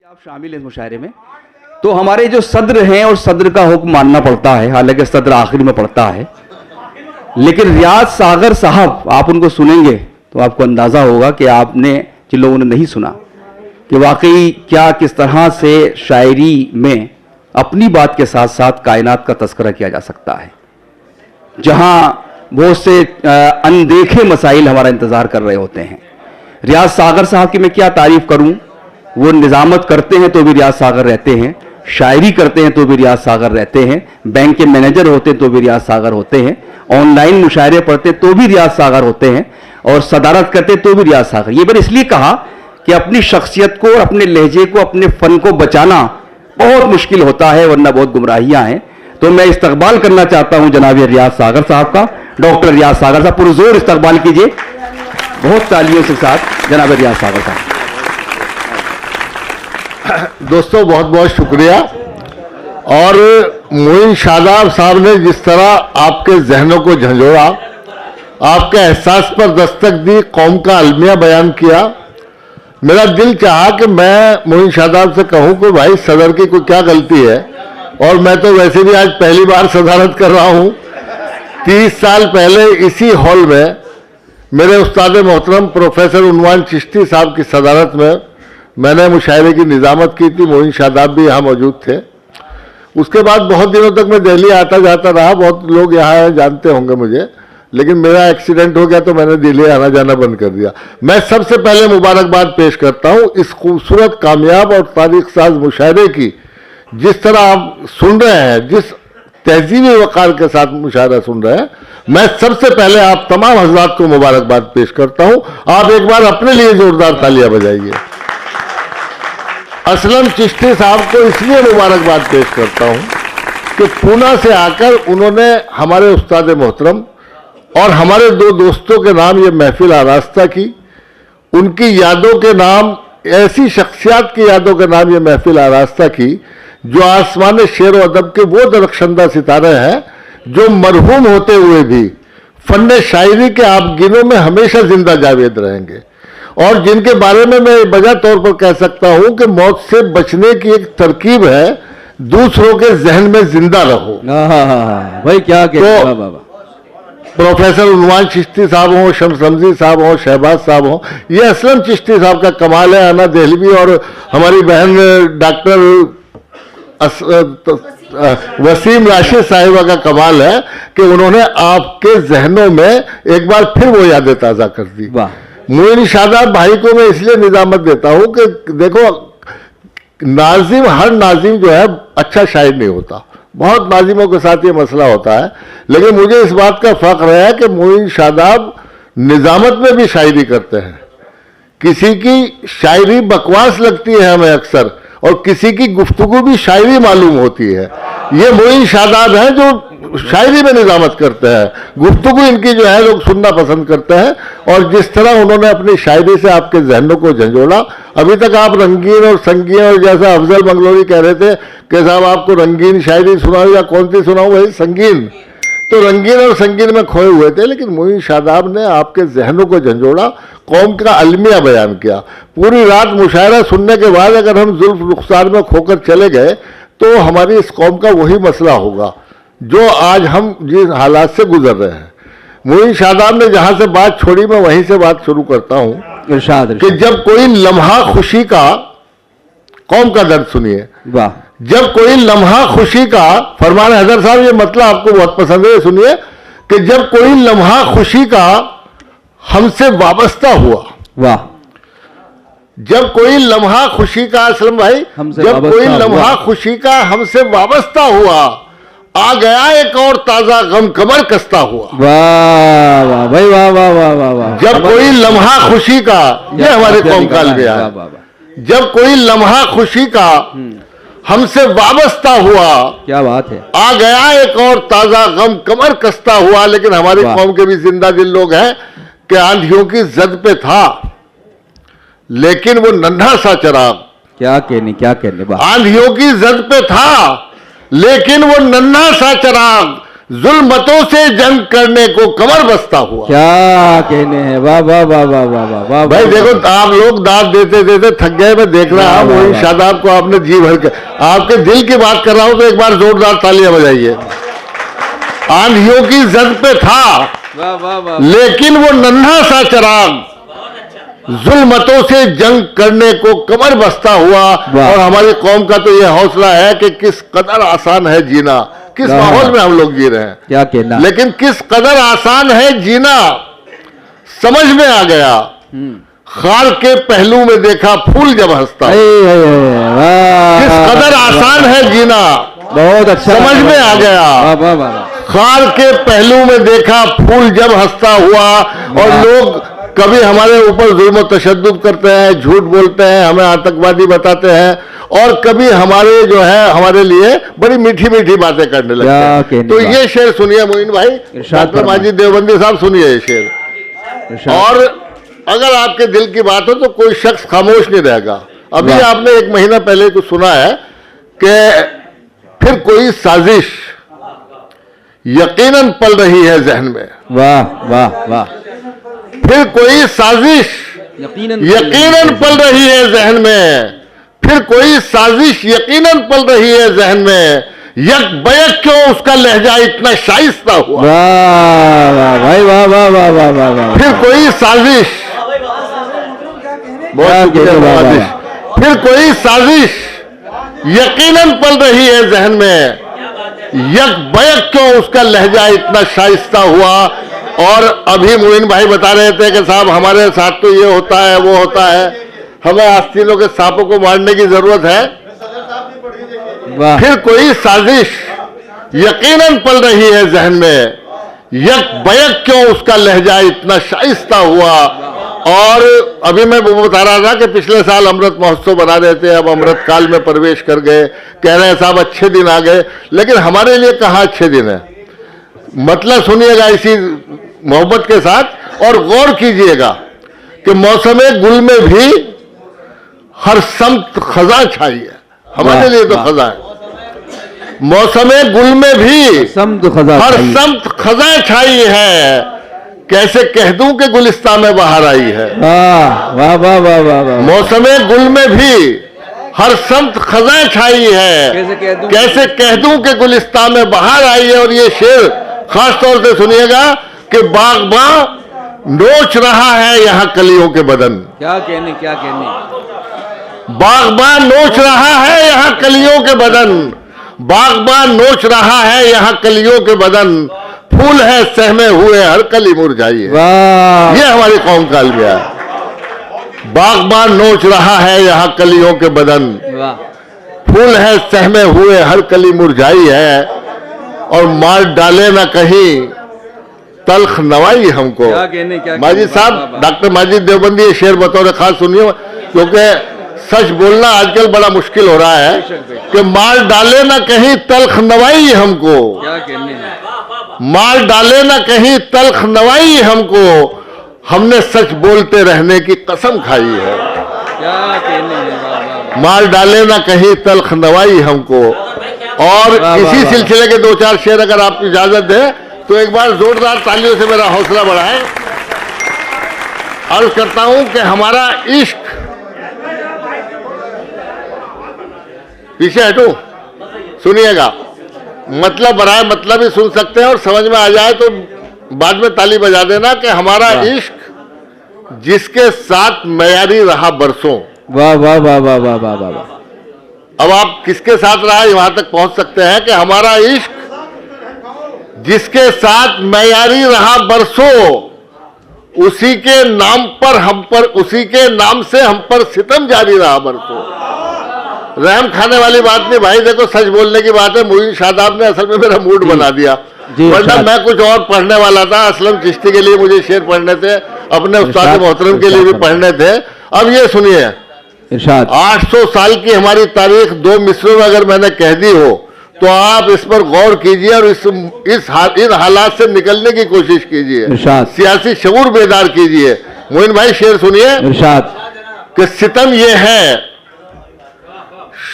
आप शामिल हैं इस मुशायरे में, तो हमारे जो सदर हैं और सदर का हुक्म मानना पड़ता है, हालांकि सदर आखिर में पड़ता है, लेकिन रियाज सागर साहब आप उनको सुनेंगे तो आपको अंदाजा होगा कि आपने जिन लोगों ने नहीं सुना कि वाकई क्या किस तरह से शायरी में अपनी बात के साथ साथ कायनात का तस्करा किया जा सकता है, जहां बहुत से अनदेखे मसाइल हमारा इंतजार कर रहे होते हैं। रियाज सागर साहब की मैं क्या तारीफ करूं, वो निजामत करते हैं तो भी रियाज सागर रहते हैं, शायरी करते हैं तो भी रियाज सागर रहते हैं, बैंक के मैनेजर होते हैं तो भी रियाज सागर होते हैं, ऑनलाइन मुशायरे पढ़ते तो भी रियाज सागर होते हैं, और सदारत करते तो भी रियाज सागर। ये मैंने इसलिए कहा कि अपनी शख्सियत को, अपने लहजे को, अपने फन को बचाना बहुत मुश्किल होता है, वरना बहुत गुमराहियां हैं। तो मैं इस्तकबाल करना चाहता हूं जनाब रियाज सागर साहब का, डॉक्टर रियाज सागर साहब, पुरजोर इस्तकबाल कीजिए बहुत तालियों के साथ जनाब रियाज सागर साहब। दोस्तों बहुत बहुत शुक्रिया। और मोइन शादाब साहब ने जिस तरह आपके जहनों को झंझोड़ा, आपके एहसास पर दस्तक दी, कौम का अलमिया बयान किया, मेरा दिल चाहा कि मैं मोइन शादाब से कहूं कि भाई सदर की कोई क्या गलती है। और मैं तो वैसे भी आज पहली बार सदारत कर रहा हूं। 30 साल पहले इसी हॉल में मेरे उस्ताद मोहतरम प्रोफेसर उन्वान चिश्ती साहब की सदारत में मैंने मुशायरे की निजामत की थी। मोइन शादाब भी यहाँ मौजूद थे। उसके बाद बहुत दिनों तक मैं दिल्ली आता जाता रहा, बहुत लोग यहाँ जानते होंगे मुझे, लेकिन मेरा एक्सीडेंट हो गया तो मैंने दिल्ली आना जाना बंद कर दिया। मैं सबसे पहले मुबारकबाद पेश करता हूँ इस खूबसूरत, कामयाब और तारीख साज मुशायरे की। जिस तरह आप सुन रहे हैं, जिस तहजीबी वक़ार के साथ मुशायरा सुन रहे हैं, मैं सबसे पहले आप तमाम हज़रात को मुबारकबाद पेश करता हूँ। आप एक बार अपने लिए जोरदार तालियां बजाइए। असलम चिश्ती साहब को इसलिए मुबारकबाद पेश करता हूँ कि पूना से आकर उन्होंने हमारे उस्ताद मोहतरम और हमारे दो दोस्तों के नाम ये महफिल आरास्ता की। उनकी यादों के नाम, ऐसी शख्सियात की यादों के नाम ये महफिल आरास्ता की जो आसमान शेर व अदब के वो दरख्शंदा सितारे हैं जो मरहूम होते हुए भी फन शायरी के आबगिनों में हमेशा जिंदा जावेद रहेंगे, और जिनके बारे में मैं बजा तौर पर कह सकता हूं कि मौत से बचने की एक तरकीब है, दूसरों के जहन में जिंदा रहो। भाई क्या तो प्रोफेसर उन्वान चिश्ती साहब हों, शम्स रमजी साहब हों, शहबाज साहब हों, ये असलम चिश्ती साहब का कमाल है, अना देहलवी और हमारी बहन डॉक्टर वसीम राशिद साहिबा का कमाल है कि उन्होंने आपके जहनों में एक बार फिर वो यादें ताज़ा कर दी। मोइन शादाब भाई को मैं इसलिए निजामत देता हूं कि देखो, नाजिम, हर नाजिम जो है अच्छा शायर नहीं होता, बहुत नाजिमों के साथ ये मसला होता है, लेकिन मुझे इस बात का फख्र है कि मोइन शादाब निजामत में भी शायरी करते हैं। किसी की शायरी बकवास लगती है हमें अक्सर, और किसी की गुफ्तगू भी शायरी मालूम होती है। ये मोइन शादाब हैं जो शायरी में निजामत करते हैं, गुफ्तगू इनकी जो है लोग सुनना पसंद करते हैं। और जिस तरह उन्होंने अपनी शायरी से आपके जहनों को झंझोड़ा, अभी तक आप रंगीन और संगीन, और जैसा अफजल मंगलोरी कह रहे थे कि साहब आपको रंगीन शायरी सुनाऊं या कौन सी सुनाऊं, भाई संगीन, तो रंगीन और संगीन में खोए हुए थे, लेकिन मोइन शादाब ने आपके जहनों को झंझोड़ा, कौम का अलमिया बयान किया। पूरी रात मुशायरा सुनने के बाद अगर हम जुल्फ रुखसार में खोकर चले गए तो हमारी इस कौम का वही मसला होगा जो आज हम जिस हालात से गुजर रहे हैं। मोइन शादाब ने जहां से बात छोड़ी, मैं वहीं से बात शुरू करता हूं। इरशाद कि जब कोई लम्हा खुशी का, कौम का दर्द सुनिए, वाह, जब कोई लम्हा खुशी का, फरमान हैदर साहब ये मतलब आपको बहुत पसंद है, सुनिए, कि जब कोई लम्हा खुशी का हमसे वाबस्ता हुआ, वाह, जब कोई लम्हा खुशी का, असलम भाई, जब कोई लम्हा खुशी का हमसे वाबस्ता हुआ, आ गया एक और ताजा गम कमर कसता हुआ। वाह वाह भाई, वाह वाह वाह वाह वाह। जब कोई लम्हा खुशी का, ये हमारे कौम का अलविया है, जब कोई लम्हा खुशी का हमसे वाबस्ता हुआ, क्या बात है, आ गया एक और ताजा गम कमर कसता हुआ। लेकिन हमारी कौम के भी जिंदा दिल लोग हैं कि आंधियों की जद पे था लेकिन वो नन्हा सा चिराग, क्या कहने, आंधियों की जद पे था लेकिन वो नन्हा सा चिराग, जुल्मतों से जंग करने को कमर बस्ता हुआ। क्या कहने हैं, वाह वाह वाह वाह वाह वाह वाह। भाई देखो आप लोग दाद देते देते थक गए, मैं देख रहा हूं मोइन शादाब को आपने जी भर के, आपके दिल की बात कर रहा हूं तो एक बार जोरदार तालियां बजाइए। आंधियों की जद पे था वाह वाह वाह, लेकिन वो नन्हा सा चिराग जुल्मतों से जंग करने को कमर बस्ता हुआ। और हमारी कौम का तो यह हौसला है कि किस कदर आसान है जीना, किस माहौल में हम लोग जी रहे हैं, क्या कहना, लेकिन किस कदर आसान है जीना समझ में आ गया। खाल के पहलू में देखा फूल जब हंसता, किस कदर आसान है जीना बहुत अच्छा, समझ में आ गया। वाह वाह, खाल के पहलू में देखा फूल जब हंसता हुआ। और लोग कभी हमारे ऊपर जुल्म तशद्दुद करते हैं, झूठ बोलते हैं, हमें आतंकवादी बताते हैं, और कभी हमारे जो है हमारे लिए बड़ी मीठी मीठी बातें करने लगते हैं। तो ये शेर सुनिए मोइन भाई, डॉक्टर माजिद देवबंदी साहब, सुनिए ये शेर। और अगर आपके दिल की बात हो तो कोई शख्स खामोश नहीं रहेगा। अभी आपने एक महीना पहले कुछ सुना है कि फिर कोई साजिश यकीनन पल रही है जहन में। वाह वाह वाह, फिर कोई साजिश यकीनन पल रही है जहन में, फिर कोई साजिश यकीनन पल रही है जहन में। यक बयक क्यों उसका लहजा इतना शाइस्ता हुआ। वाह वाह भाई, वाह वाह वाह वाह वाह वाह। फिर कोई साजिश, फिर कोई साजिश यकीनन पल रही है जहन में। यक बयक क्यों उसका लहजा इतना शाइस्ता हुआ। और अभी मोइन भाई बता रहे थे कि साहब हमारे साथ तो ये होता है वो होता है, हमें आस्तीनों के सांपों को मारने की जरूरत है। फिर कोई साजिश यकीनन पल रही है जहन में। यक बयक क्यों उसका लहजा इतना शाइस्ता हुआ। और अभी मैं वो बता रहा था कि पिछले साल अमृत महोत्सव बना रहे थे, अब अमृत काल में प्रवेश कर गए, कह रहे हैं साहब अच्छे दिन आ गए, लेकिन हमारे लिए कहाँ अच्छे दिन है। मतलब सुनिएगा इसी मोहब्बत के साथ और गौर कीजिएगा कि मौसमे गुल में भी हर समत खजा छाई है। हमारे लिए तो खजा है। मौसमे गुल में भी हर समत खजा छाई है। कैसे कह दूं कि गुलिस्तान में बाहर आई है। वाह वाह वाह वाह। मौसमे गुल में भी हर समत खजा छाई है। कैसे कह दूं कि गुलिस्तान में बाहर आई है। और ये शेर खास तौर से सुनिएगा कि बागबां नोच रहा है यहाँ कलियों के बदन। क्या कहने, क्या कहने। बागबां नोच रहा है यहाँ कलियों के बदन। बागबां नोच रहा है यहाँ कलियों के बदन। फूल है सहमे हुए हर कली मुरझाई है। ये हमारी कौम का अलविया है। बागबां नोच रहा है यहाँ कलियों के बदन। फूल है सहमे हुए हर कली मुरझाई है। और मार डाले ना कहीं तल्ख नवाई हमको। माजिद साहब, डॉक्टर माजिद देवबंदी ये शेर बतौर खास सुनिए, क्योंकि सच बोलना आजकल बड़ा मुश्किल हो रहा है कि मार डाले ना कहीं तल्ख नवाई हमको। मार डाले ना कहीं तल्ख नवाई हमको। हमने सच बोलते रहने की कसम खाई है। मार डाले ना कहीं तल्ख नवाई हमको। और इसी सिलसिले के दो चार शेर अगर आप इजाजत दें तो एक बार जोरदार तालियों से मेरा हौसला बढ़ाएं। अर्ज करता हूं कि हमारा इश्क, पीछे हटो सुनिएगा, मतलब बराए मतलब ही सुन सकते हैं और समझ में आ जाए तो बाद में ताली बजा देना कि हमारा इश्क जिसके साथ मयारी रहा बरसों। वाह वाह वाह वाह वाह वाह वाह। अब आप किसके साथ रहा वहां तक पहुंच सकते हैं कि हमारा इश्क जिसके साथ मयारी रहा बरसों, उसी के नाम पर हम पर, उसी के नाम से हम पर सितम जारी रहा बरसों। रहम खाने वाली बात नहीं भाई, देखो सच बोलने की बात है। मोइन शादाब ने असल में मेरा मूड बना दिया, वरना मैं कुछ और पढ़ने वाला था। असलम चिश्ती के लिए मुझे शेर पढ़ने थे, अपने उस्ताद मोहतरम के लिए भी पढ़ने थे। अब ये सुनिए, 800 साल की हमारी तारीख 2 मिसरों में अगर मैंने कह दी हो तो आप इस पर गौर कीजिए और इन हालात से निकलने की कोशिश कीजिए, सियासी शऊर बेदार कीजिए। मोइन भाई शेर सुनिए कि सितम ये है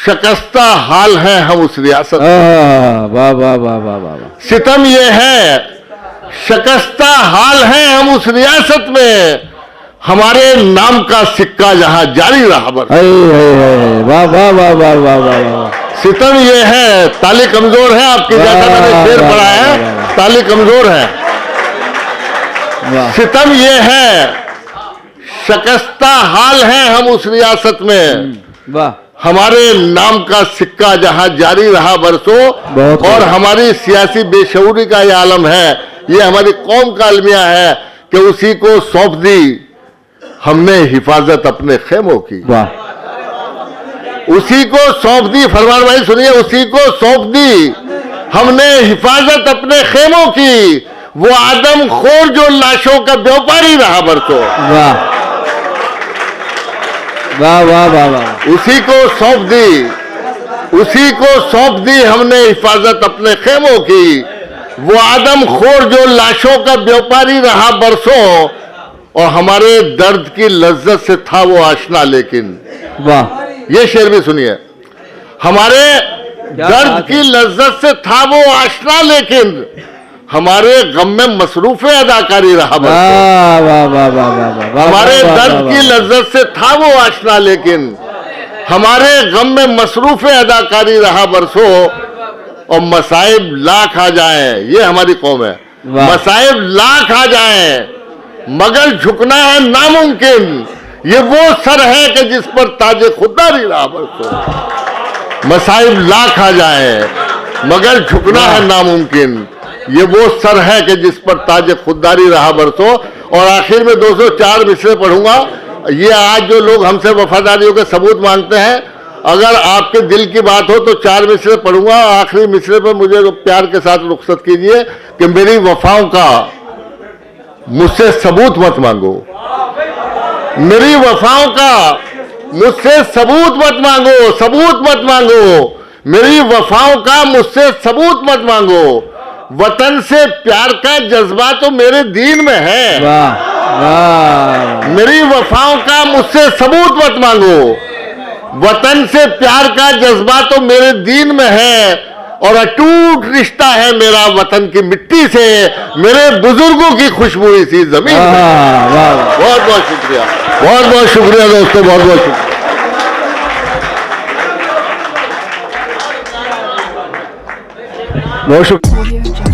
शकस्ता हाल है हम उस रियासत में। वाह वाह वाह वाह वाह वाह। सितम ये है, शकस्ता हाल है हम उस रियासत में, हमारे नाम का सिक्का जहां जारी रहा बस। वाह वाह वाह वाह वाह वाह। सितम ये है, ताली कमजोर है आपकी, जैसा मैंने शेर पढ़ा है, ताली कमजोर है। सितम ये है, शकस्ता हाल है हम उस रियासत में, वाह। हमारे नाम का सिक्का जहां जारी रहा बरसों, और हमारी सियासी बेशऊरी का यह आलम है, ये हमारी कौम का अलमिया है कि उसी को सौंप दी हमने हिफाजत अपने खेमों की। वाह। उसी को सौंप दी, फरमान भाई सुनिए, उसी को सौंप दी हमने हिफाजत अपने खेमों की, वो आदमखोर जो लाशों का व्यापारी रहा बरसों। वाह वाह वाह वाह वाह। उसी को सौंप दी, उसी को सौंप दी हमने हिफाजत अपने खेमों की, वो आदमखोर जो लाशों का व्यापारी रहा बरसों, और हमारे दर्द की लज्जत से था वो आशना लेकिन। वाह। ये शेर भी सुनिए, हमारे दर्द की लज्जत से था वो आशना लेकिन, हमारे गम में मसरूफ अदाकारी रहा बरसों। वाह वाह वाह वाह। हमारे दर्द की लज्जत से था वो आशना लेकिन, हमारे गम में मसरूफ अदाकारी रहा बरसों, और मसाइब लाख आ जाएं, ये हमारी कौम है, मसाइब लाख आ जाएं मगर झुकना है नामुमकिन, ये वो सर है कि जिस पर ताजे खुददारी रहा बरसों। मसाइब लाख आ जाएं मगर झुकना है नामुमकिन, ये वो सर है कि जिस पर ताजे खुददारी रहा बरसों। और आखिर में 204 मिसरे पढ़ूंगा। ये आज जो लोग हमसे वफादारियों के सबूत मांगते हैं, अगर आपके दिल की बात हो तो 4 मिसरे पढ़ूंगा। आखिरी मिसरे पर मुझे प्यार के साथ रुखसत कीजिए कि मेरी वफाओं का मुझसे सबूत मत मांगो, मेरी वफाओं का मुझसे सबूत मत मांगो, सबूत मत मांगो, मेरी वफाओं का मुझसे सबूत मत मांगो, वतन से प्यार का जज्बा तो मेरे दीन में है। वाह वाह। मेरी वफाओं का मुझसे सबूत मत मांगो, वतन से प्यार का जज्बा तो मेरे दीन में है, और अटूट रिश्ता है मेरा वतन की मिट्टी से, मेरे बुजुर्गों की खुशबू इसी जमीन में। बहुत बहुत शुक्रिया, बहुत बहुत शुक्रिया दोस्तों, बहुत बहुत शुक्रिया। बहुत शुक्रिया।